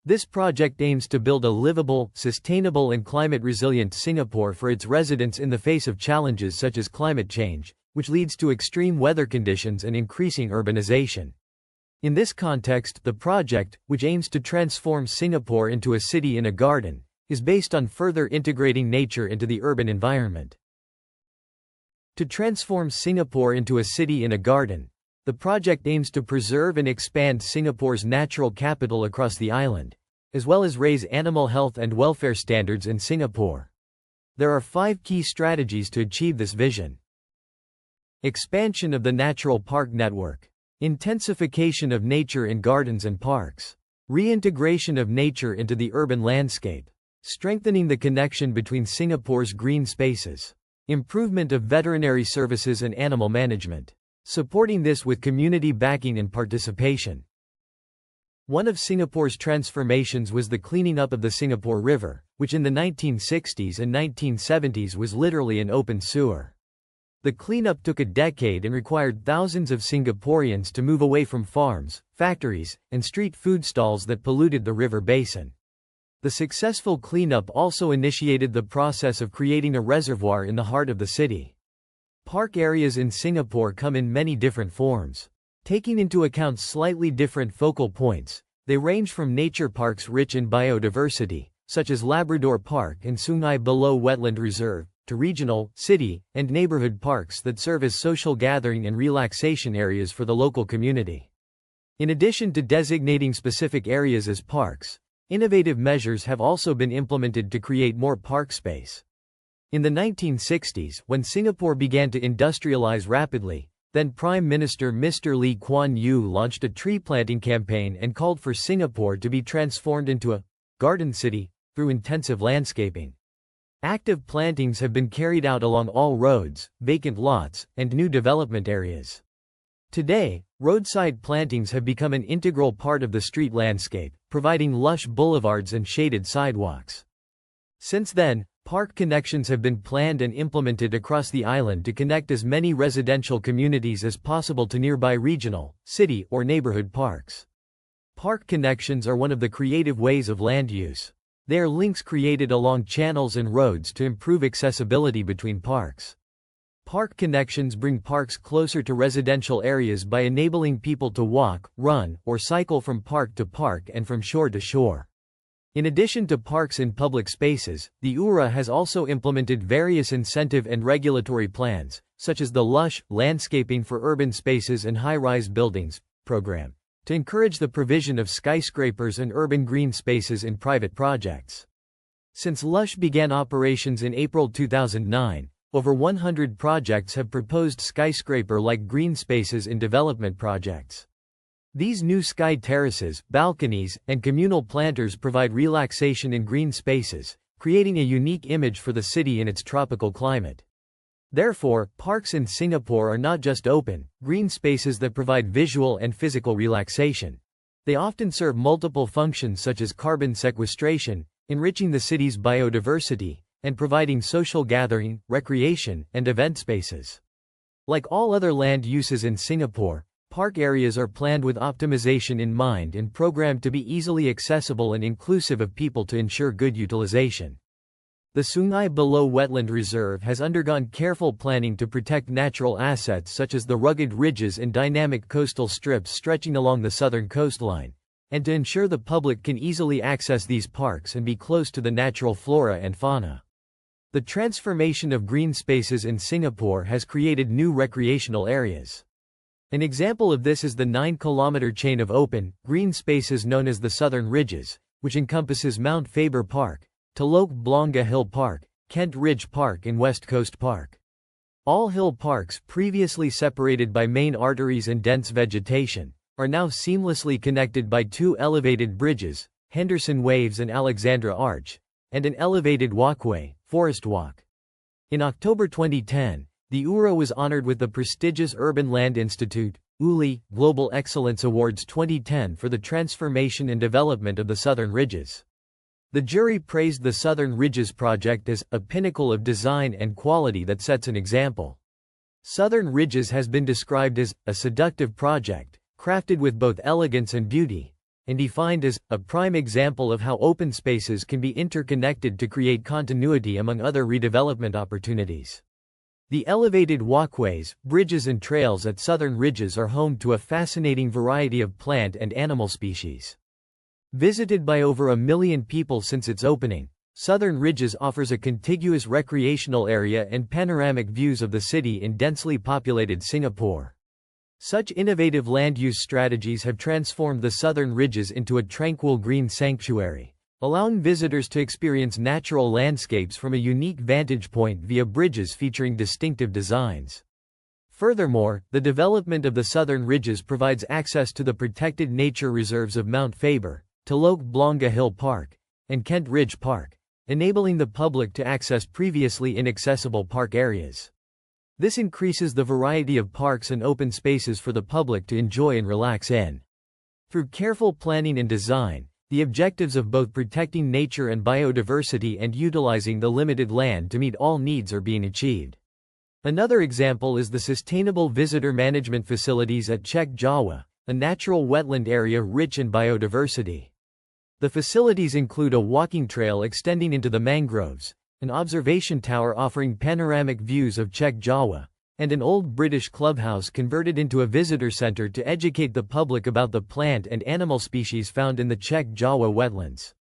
This project aims to build a livable, sustainable and climate-resilient Singapore for its residents in the face of challenges such as climate change, which leads to extreme weather conditions and increasing urbanization. In this context, the project, which aims to transform Singapore into a city in a garden, is based on further integrating nature into the urban environment. To transform Singapore into a city in a garden, the project aims to preserve and expand Singapore's natural capital across the island, as well as raise animal health and welfare standards in Singapore. There are 5 key strategies to achieve this vision. Expansion of the natural park network. Intensification of nature in gardens and parks. Reintegration of nature into the urban landscape. Strengthening the connection between Singapore's green spaces. Improvement of veterinary services and animal management. Supporting this with community backing and participation. One of Singapore's transformations was the cleaning up of the Singapore River, which in the 1960s and 1970s was literally an open sewer. The cleanup took a decade and required thousands of Singaporeans to move away from farms, factories, and street food stalls that polluted the river basin. The successful cleanup also initiated the process of creating a reservoir in the heart of the city. Park areas in Singapore come in many different forms. Taking into account slightly different focal points, they range from nature parks rich in biodiversity, such as Labrador Park and Sungai Buloh Wetland Reserve, to regional, city, and neighborhood parks that serve as social gathering and relaxation areas for the local community. In addition to designating specific areas as parks, innovative measures have also been implemented to create more park space. In the 1960s, when Singapore began to industrialize rapidly, then Prime Minister Mr. Lee Kuan Yew launched a tree planting campaign and called for Singapore to be transformed into a garden city through intensive landscaping. Active plantings have been carried out along all roads, vacant lots, and new development areas. Today, roadside plantings have become an integral part of the street landscape, providing lush boulevards and shaded sidewalks. Since then, park connections have been planned and implemented across the island to connect as many residential communities as possible to nearby regional, city, or neighborhood parks. Park connections are one of the creative ways of land use. They are links created along channels and roads to improve accessibility between parks. Park connections bring parks closer to residential areas by enabling people to walk, run, or cycle from park to park and from shore to shore. In addition to parks in public spaces, the URA has also implemented various incentive and regulatory plans, such as the Lush Landscaping for Urban Spaces and High-Rise Buildings program, to encourage the provision of skyscrapers and urban green spaces in private projects. Since Lush began operations in April 2009, over 100 projects have proposed skyscraper-like green spaces in development projects. These new sky terraces, balconies, and communal planters provide relaxation in green spaces, creating a unique image for the city in its tropical climate. Therefore, parks in Singapore are not just open, green spaces that provide visual and physical relaxation. They often serve multiple functions such as carbon sequestration, enriching the city's biodiversity, and providing social gathering, recreation, and event spaces. Like all other land uses in Singapore, park areas are planned with optimization in mind and programmed to be easily accessible and inclusive of people to ensure good utilization. The Sungai Buloh Wetland Reserve has undergone careful planning to protect natural assets such as the rugged ridges and dynamic coastal strips stretching along the southern coastline, and to ensure the public can easily access these parks and be close to the natural flora and fauna. The transformation of green spaces in Singapore has created new recreational areas. An example of this is the 9-kilometer chain of open, green spaces known as the Southern Ridges, which encompasses Mount Faber Park, Telok Blangah Hill Park, Kent Ridge Park and West Coast Park. All hill parks, previously separated by main arteries and dense vegetation, are now seamlessly connected by 2 elevated bridges, Henderson Waves and Alexandra Arch, and an elevated walkway, Forest Walk. In October 2010, the URA was honored with the prestigious Urban Land Institute, ULI, Global Excellence Awards 2010 for the transformation and development of the Southern Ridges. The jury praised the Southern Ridges project as a pinnacle of design and quality that sets an example. Southern Ridges has been described as a seductive project, crafted with both elegance and beauty, and defined as a prime example of how open spaces can be interconnected to create continuity among other redevelopment opportunities. The elevated walkways, bridges and trails at southern ridges are home to a fascinating variety of plant and animal species. Visited by over 1 million people since its opening, Southern Ridges offers a contiguous recreational area and panoramic views of the city in densely populated Singapore. Such innovative land use strategies have transformed the Southern Ridges into a tranquil green sanctuary, allowing visitors to experience natural landscapes from a unique vantage point via bridges featuring distinctive designs. Furthermore, the development of the Southern Ridges provides access to the protected nature reserves of Mount Faber, Telok Blangah Hill Park, and Kent Ridge Park, enabling the public to access previously inaccessible park areas. This increases the variety of parks and open spaces for the public to enjoy and relax in. Through careful planning and design, the objectives of both protecting nature and biodiversity and utilizing the limited land to meet all needs are being achieved. Another example is the Sustainable Visitor Management Facilities at Chek Jawa, a natural wetland area rich in biodiversity. The facilities include a walking trail extending into the mangroves, an observation tower offering panoramic views of Chek Jawa, and an old British clubhouse converted into a visitor center to educate the public about the plant and animal species found in the Chek Jawa wetlands.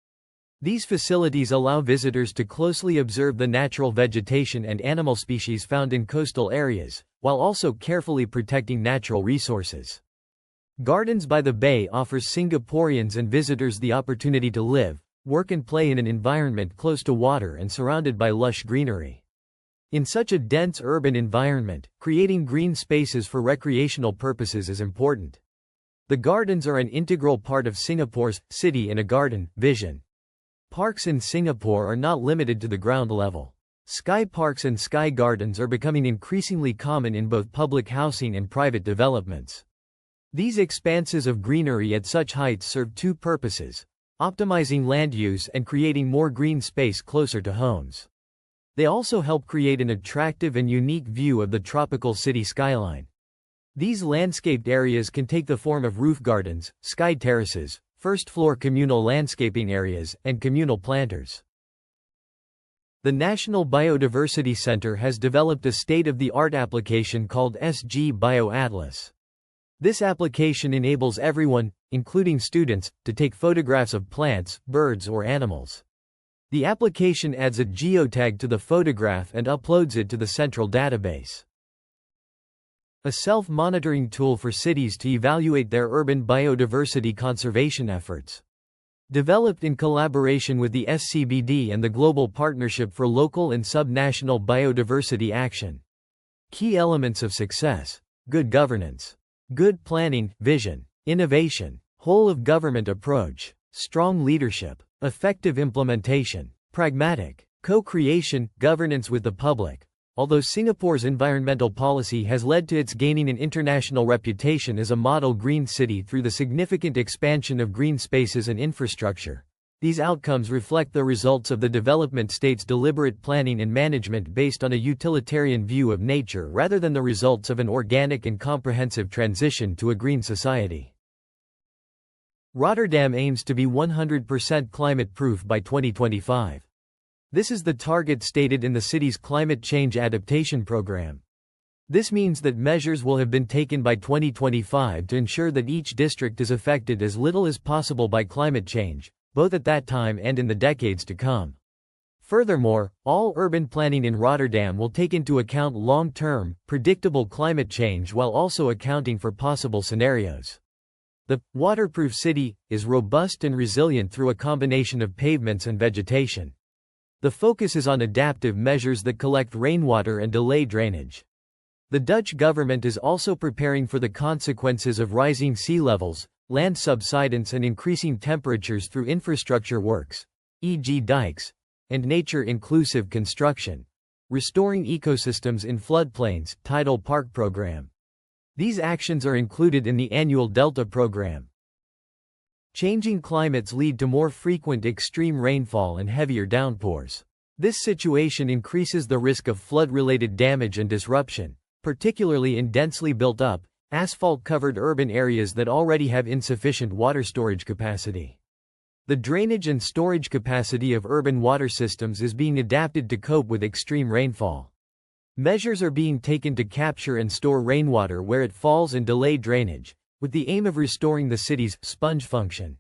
These facilities allow visitors to closely observe the natural vegetation and animal species found in coastal areas, while also carefully protecting natural resources. Gardens by the Bay offers Singaporeans and visitors the opportunity to live, work and play in an environment close to water and surrounded by lush greenery. In such a dense urban environment, creating green spaces for recreational purposes is important. The gardens are an integral part of Singapore's city in a garden vision. Parks in Singapore are not limited to the ground level. Sky parks and sky gardens are becoming increasingly common in both public housing and private developments. These expanses of greenery at such heights serve two purposes: optimizing land use and creating more green space closer to homes. They also help create an attractive and unique view of the tropical city skyline. These landscaped areas can take the form of roof gardens, sky terraces, first-floor communal landscaping areas, and communal planters. The National Biodiversity Center has developed a state-of-the-art application called SG BioAtlas. This application enables everyone, including students, to take photographs of plants, birds or animals. The application adds a geotag to the photograph and uploads it to the central database. A self-monitoring tool for cities to evaluate their urban biodiversity conservation efforts. Developed in collaboration with the SCBD and the Global Partnership for Local and Subnational Biodiversity Action. Key elements of success: good governance, good planning, vision, innovation, whole-of-government approach, strong leadership, effective implementation, pragmatic, co-creation, governance with the public. Although Singapore's environmental policy has led to its gaining an international reputation as a model green city through the significant expansion of green spaces and infrastructure, these outcomes reflect the results of the development state's deliberate planning and management based on a utilitarian view of nature rather than the results of an organic and comprehensive transition to a green society. Rotterdam aims to be 100% climate-proof by 2025. This is the target stated in the city's Climate Change Adaptation Program. This means that measures will have been taken by 2025 to ensure that each district is affected as little as possible by climate change, both at that time and in the decades to come. Furthermore, all urban planning in Rotterdam will take into account long-term, predictable climate change while also accounting for possible scenarios. The waterproof city is robust and resilient through a combination of pavements and vegetation. The focus is on adaptive measures that collect rainwater and delay drainage. The Dutch government is also preparing for the consequences of rising sea levels, land subsidence and increasing temperatures through infrastructure works, e.g. dikes, and nature-inclusive construction. Restoring ecosystems in floodplains, tidal park program. These actions are included in the annual Delta program. Changing climates lead to more frequent extreme rainfall and heavier downpours. This situation increases the risk of flood-related damage and disruption, particularly in densely built-up, Asphalt-covered urban areas that already have insufficient water storage capacity. The drainage and storage capacity of urban water systems is being adapted to cope with extreme rainfall. Measures are being taken to capture and store rainwater where it falls and delay drainage, with the aim of restoring the city's sponge function.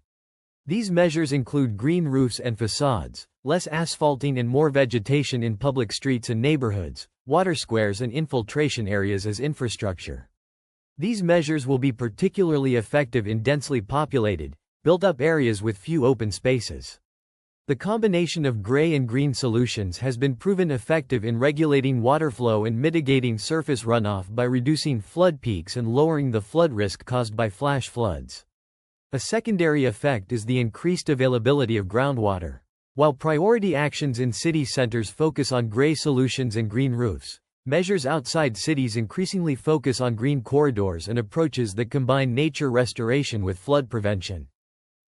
These measures include green roofs and facades, less asphalting and more vegetation in public streets and neighborhoods, water squares and infiltration areas as infrastructure. These measures will be particularly effective in densely populated, built-up areas with few open spaces. The combination of gray and green solutions has been proven effective in regulating water flow and mitigating surface runoff by reducing flood peaks and lowering the flood risk caused by flash floods. A secondary effect is the increased availability of groundwater. While priority actions in city centers focus on gray solutions and green roofs, measures outside cities increasingly focus on green corridors and approaches that combine nature restoration with flood prevention.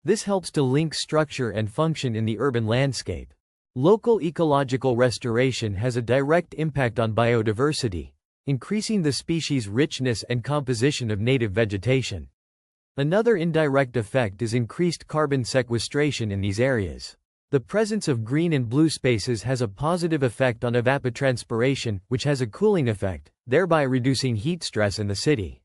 This helps to link structure and function in the urban landscape. Local ecological restoration has a direct impact on biodiversity, increasing the species' richness and composition of native vegetation. Another indirect effect is increased carbon sequestration in these areas. The presence of green and blue spaces has a positive effect on evapotranspiration, which has a cooling effect, thereby reducing heat stress in the city.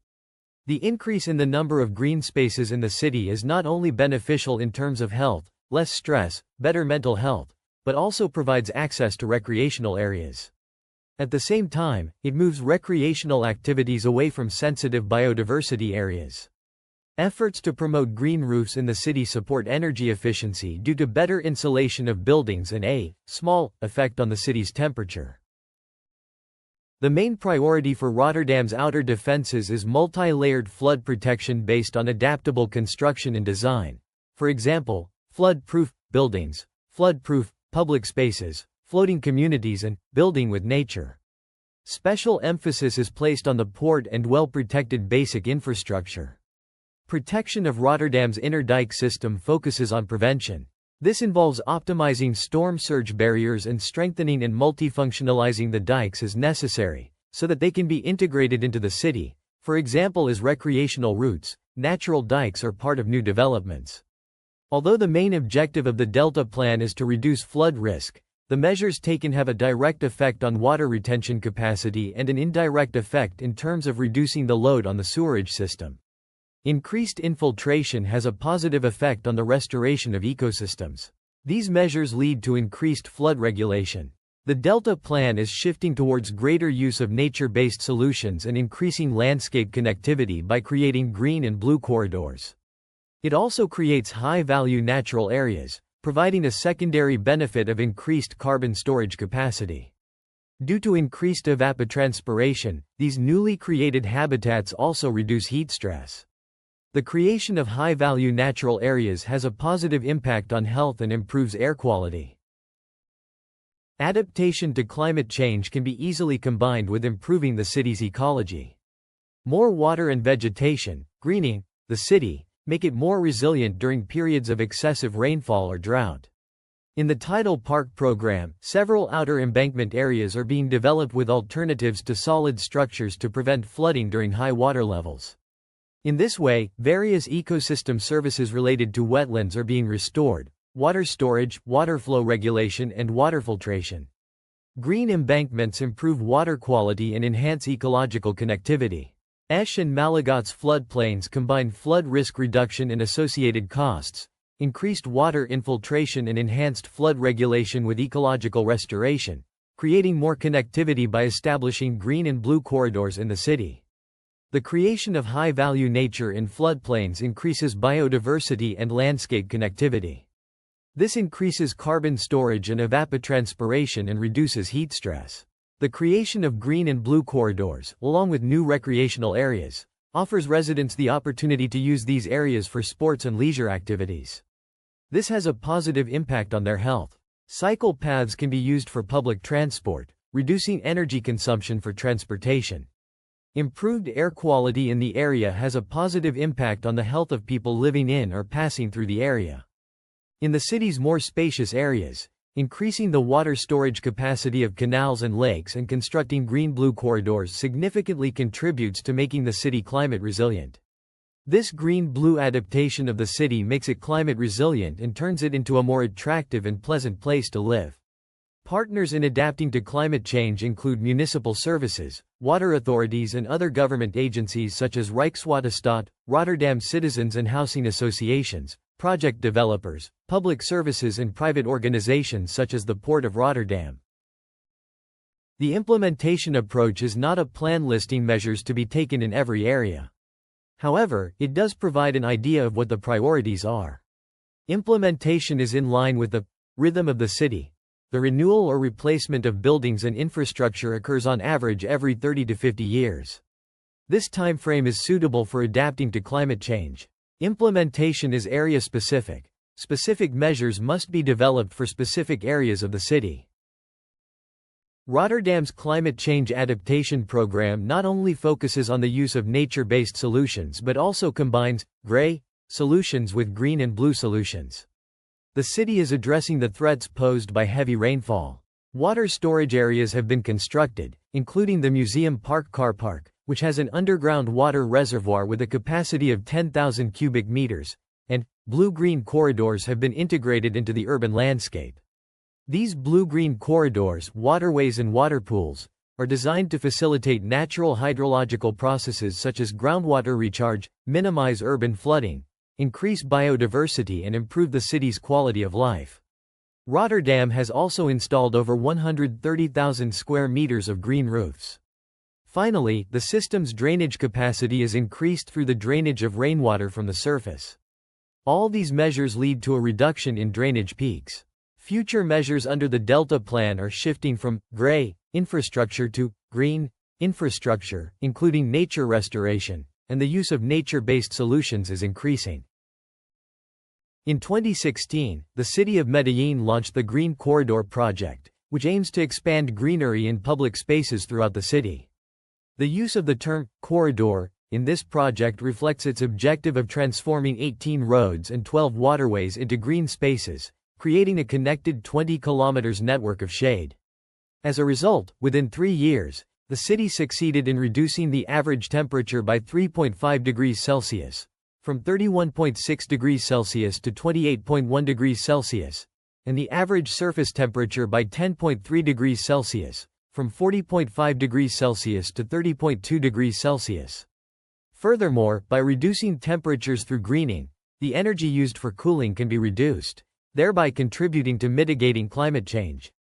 The increase in the number of green spaces in the city is not only beneficial in terms of health, less stress, better mental health, but also provides access to recreational areas. At the same time, it moves recreational activities away from sensitive biodiversity areas. Efforts to promote green roofs in the city support energy efficiency due to better insulation of buildings and a small effect on the city's temperature. The main priority for Rotterdam's outer defenses is multi-layered flood protection based on adaptable construction and design. For example, flood-proof buildings, flood-proof public spaces, floating communities and building with nature. Special emphasis is placed on the port and well-protected basic infrastructure. Protection of Rotterdam's inner dike system focuses on prevention. This involves optimizing storm surge barriers and strengthening and multifunctionalizing the dikes as necessary, so that they can be integrated into the city, for example as recreational routes. Natural dikes are part of new developments. Although the main objective of the Delta Plan is to reduce flood risk, the measures taken have a direct effect on water retention capacity and an indirect effect in terms of reducing the load on the sewerage system. Increased infiltration has a positive effect on the restoration of ecosystems. These measures lead to increased flood regulation. The Delta Plan is shifting towards greater use of nature-based solutions and increasing landscape connectivity by creating green and blue corridors. It also creates high-value natural areas, providing a secondary benefit of increased carbon storage capacity. Due to increased evapotranspiration, these newly created habitats also reduce heat stress. The creation of high-value natural areas has a positive impact on health and improves air quality. Adaptation to climate change can be easily combined with improving the city's ecology. More water and vegetation, greening the city, make it more resilient during periods of excessive rainfall or drought. In the Tidal Park program, several outer embankment areas are being developed with alternatives to solid structures to prevent flooding during high water levels. In this way, various ecosystem services related to wetlands are being restored: water storage, water flow regulation, and water filtration. Green embankments improve water quality and enhance ecological connectivity. Esch and Malagat's floodplains combine flood risk reduction and associated costs, increased water infiltration and enhanced flood regulation with ecological restoration, creating more connectivity by establishing green and blue corridors in the city. The creation of high-value nature in floodplains increases biodiversity and landscape connectivity. This increases carbon storage and evapotranspiration and reduces heat stress. The creation of green and blue corridors, along with new recreational areas, offers residents the opportunity to use these areas for sports and leisure activities. This has a positive impact on their health. Cycle paths can be used for public transport, reducing energy consumption for transportation. Improved air quality in the area has a positive impact on the health of people living in or passing through the area. In the city's more spacious areas, Increasing the water storage capacity of canals and lakes and constructing green-blue corridors significantly contributes to making the city climate resilient. This green-blue adaptation of the city makes it climate resilient and turns it into a more attractive and pleasant place to live. Partners in adapting to climate change include municipal services, water authorities and other government agencies such as Rijkswaterstaat, Rotterdam citizens and housing associations, project developers, public services and private organizations such as the Port of Rotterdam. The implementation approach is not a plan listing measures to be taken in every area. However, it does provide an idea of what the priorities are. Implementation is in line with the rhythm of the city. The renewal or replacement of buildings and infrastructure occurs on average every 30 to 50 years. This time frame is suitable for adapting to climate change. Implementation is area-specific. Specific measures must be developed for specific areas of the city. Rotterdam's climate change adaptation program not only focuses on the use of nature-based solutions but also combines gray solutions with green and blue solutions. The city is addressing the threats posed by heavy rainfall. Water storage areas have been constructed, including the Museum Park Car Park, which has an underground water reservoir with a capacity of 10,000 cubic meters, and blue-green corridors have been integrated into the urban landscape. These blue-green corridors, waterways and water pools, are designed to facilitate natural hydrological processes such as groundwater recharge, minimize urban flooding, increase biodiversity and improve the city's quality of life. Rotterdam has also installed over 130,000 square meters of green roofs. Finally, the system's drainage capacity is increased through the drainage of rainwater from the surface. All these measures lead to a reduction in drainage peaks. Future measures under the Delta Plan are shifting from gray infrastructure to green infrastructure, including nature restoration, and the use of nature-based solutions is increasing. In 2016, the city of Medellin launched the Green Corridor project, which aims to expand greenery in public spaces throughout the city. The use of the term corridor in this project reflects its objective of transforming 18 roads and 12 waterways into green spaces, creating a connected 20 kilometers network of shade. As a result, within 3 years, the city succeeded in reducing the average temperature by 3.5 degrees Celsius, from 31.6 degrees Celsius to 28.1 degrees Celsius, and the average surface temperature by 10.3 degrees Celsius, from 40.5 degrees Celsius to 30.2 degrees Celsius. Furthermore, by reducing temperatures through greening, the energy used for cooling can be reduced, thereby contributing to mitigating climate change.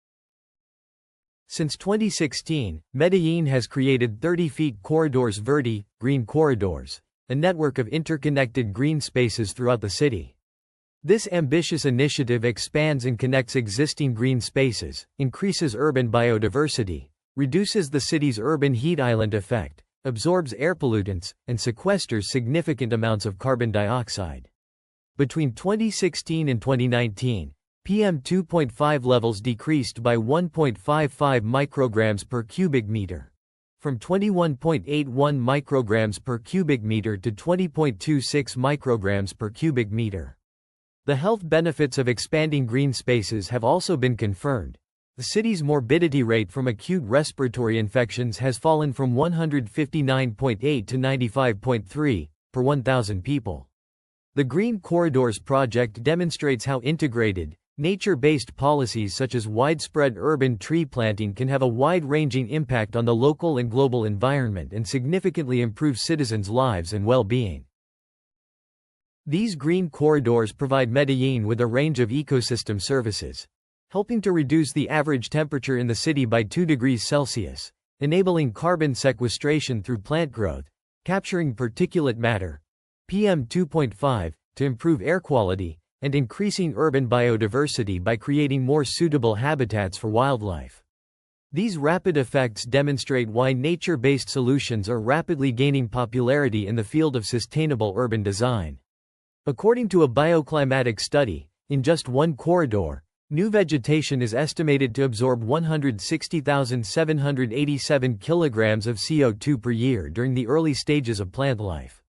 Since 2016, Medellin has created 30 feet corridors Verde, green corridors, a network of interconnected green spaces throughout the city. This ambitious initiative expands and connects existing green spaces, increases urban biodiversity, reduces the city's urban heat island effect, absorbs air pollutants, and sequesters significant amounts of carbon dioxide. Between 2016 and 2019, PM2.5 levels decreased by 1.55 micrograms per cubic meter, from 21.81 micrograms per cubic meter to 20.26 micrograms per cubic meter. The health benefits of expanding green spaces have also been confirmed. The city's morbidity rate from acute respiratory infections has fallen from 159.8 to 95.3 per 1,000 people. The Green Corridors project demonstrates how integrated, nature-based policies such as widespread urban tree planting can have a wide-ranging impact on the local and global environment and significantly improve citizens' lives and well-being. These green corridors provide Medellin with a range of ecosystem services, helping to reduce the average temperature in the city by 2 degrees Celsius, enabling carbon sequestration through plant growth, capturing particulate matter, PM2.5, to improve air quality, and increasing urban biodiversity by creating more suitable habitats for wildlife. These rapid effects demonstrate why nature-based solutions are rapidly gaining popularity in the field of sustainable urban design. According to a bioclimatic study, in just one corridor, new vegetation is estimated to absorb 160,787 kilograms of CO2 per year during the early stages of plant life.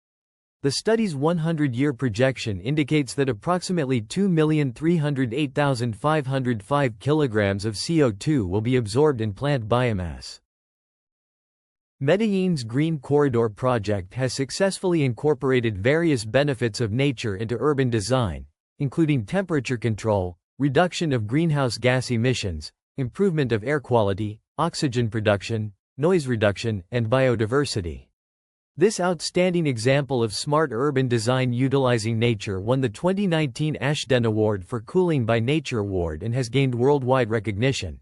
The study's 100-year projection indicates that approximately 2,308,505 kilograms of CO2 will be absorbed in plant biomass. Medellin's Green Corridor project has successfully incorporated various benefits of nature into urban design, including temperature control, reduction of greenhouse gas emissions, improvement of air quality, oxygen production, noise reduction, and biodiversity. This outstanding example of smart urban design utilizing nature won the 2019 Ashden Award for Cooling by Nature Award and has gained worldwide recognition.